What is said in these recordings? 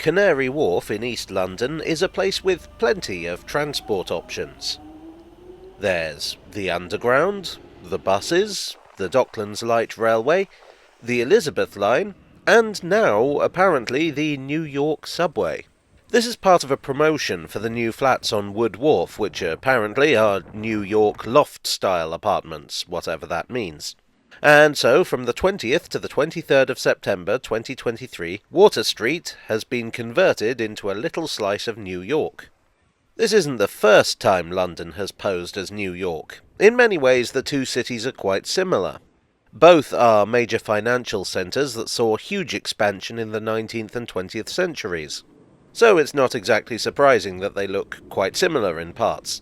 Canary Wharf in East London is a place with plenty of transport options. There's the Underground, the buses, the Docklands Light Railway, the Elizabeth Line, and now, apparently, the New York Subway. This is part of a promotion for the new flats on Wood Wharf, which apparently are New York loft-style apartments, whatever that means. And so, from the 20th to the 23rd of September 2023, Water Street has been converted into a little slice of New York. This isn't the first time London has posed as New York. In many ways, the two cities are quite similar. Both are major financial centres that saw huge expansion in the 19th and 20th centuries. So it's not exactly surprising that they look quite similar in parts.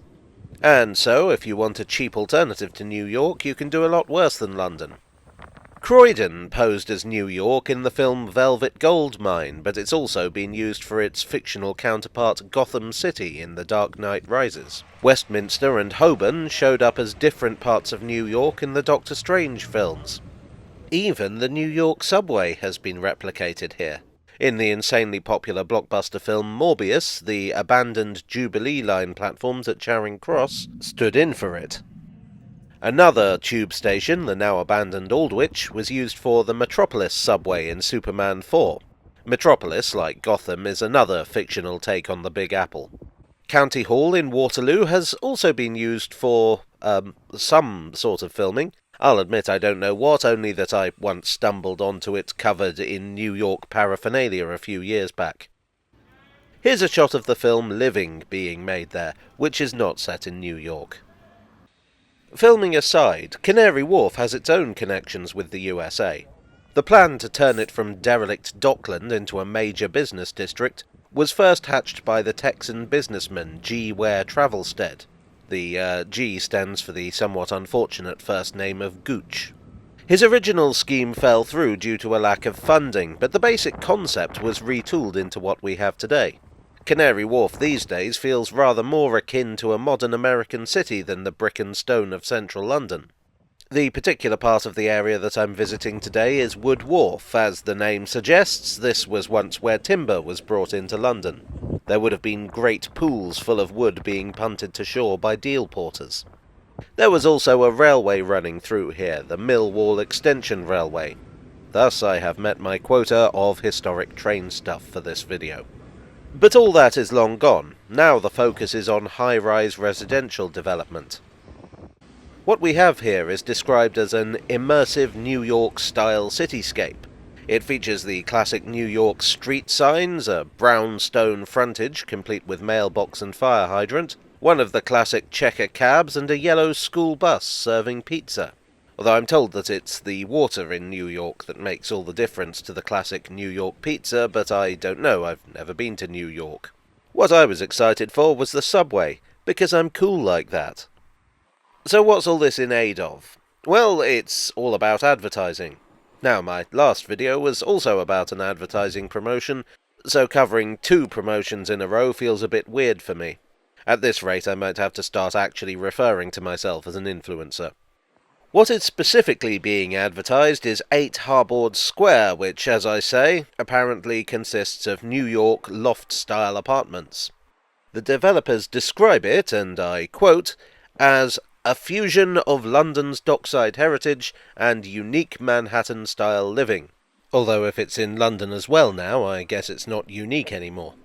And so, if you want a cheap alternative to New York, you can do a lot worse than London. Croydon posed as New York in the film Velvet Goldmine, but it's also been used for its fictional counterpart Gotham City in The Dark Knight Rises. Westminster and Holborn showed up as different parts of New York in the Doctor Strange films. Even the New York subway has been replicated here. In the insanely popular blockbuster film Morbius, the abandoned Jubilee Line platforms at Charing Cross stood in for it. Another tube station, the now abandoned Aldwych, was used for the Metropolis subway in Superman 4. Metropolis, like Gotham, is another fictional take on the Big Apple. County Hall in Waterloo has also been used for, some sort of filming. I'll admit I don't know what, only that I once stumbled onto it covered in New York paraphernalia a few years back. Here's a shot of the film Living being made there, which is not set in New York. Filming aside, Canary Wharf has its own connections with the USA. The plan to turn it from derelict Dockland into a major business district was first hatched by the Texan businessman G. Ware Travelstead. The G stands for the somewhat unfortunate first name of Gooch. His original scheme fell through due to a lack of funding, but the basic concept was retooled into what we have today. Canary Wharf these days feels rather more akin to a modern American city than the brick and stone of central London. The particular part of the area that I'm visiting today is Wood Wharf. As the name suggests, this was once where timber was brought into London. There would have been great pools full of wood being punted to shore by deal porters. There was also a railway running through here, the Millwall Extension Railway. Thus I have met my quota of historic train stuff for this video. But all that is long gone. Now the focus is on high-rise residential development. What we have here is described as an immersive New York-style cityscape. It features the classic New York street signs, a brown stone frontage complete with mailbox and fire hydrant, one of the classic checker cabs, and a yellow school bus serving pizza. Although I'm told that it's the water in New York that makes all the difference to the classic New York pizza, but I don't know, I've never been to New York. What I was excited for was the subway, because I'm cool like that. So what's all this in aid of? Well, it's all about advertising. Now, my last video was also about an advertising promotion, so covering two promotions in a row feels a bit weird for me. At this rate, I might have to start actually referring to myself as an influencer. What is specifically being advertised is 8 Harbord Square, which, as I say, apparently consists of New York loft-style apartments. The developers describe it, and I quote, as a fusion of London's dockside heritage and unique Manhattan-style living. Although if it's in London as well now, I guess it's not unique anymore.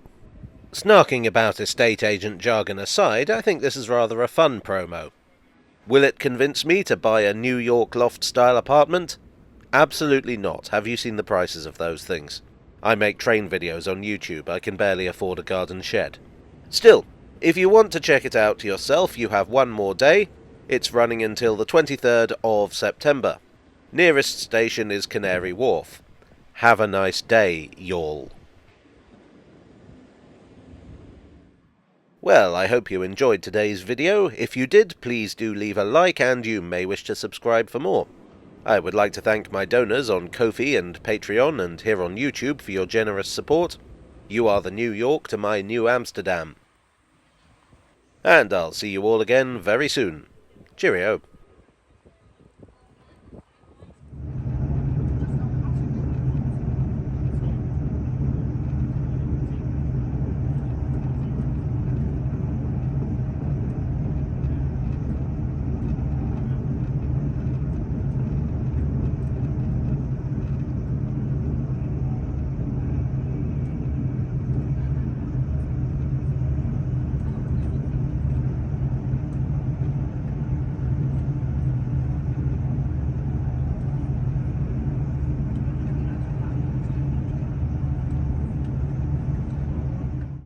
Snarking about estate agent jargon aside, I think this is rather a fun promo. Will it convince me to buy a New York loft-style apartment? Absolutely not. Have you seen the prices of those things? I make train videos on YouTube. I can barely afford a garden shed. Still, if you want to check it out yourself, you have one more day. It's running until the 23rd of September. Nearest station is Canary Wharf. Have a nice day, y'all. Well, I hope you enjoyed today's video. If you did, please do leave a like, and you may wish to subscribe for more. I would like to thank my donors on Ko-fi and Patreon and here on YouTube for your generous support. You are the New York to my New Amsterdam. And I'll see you all again very soon. Cheerio.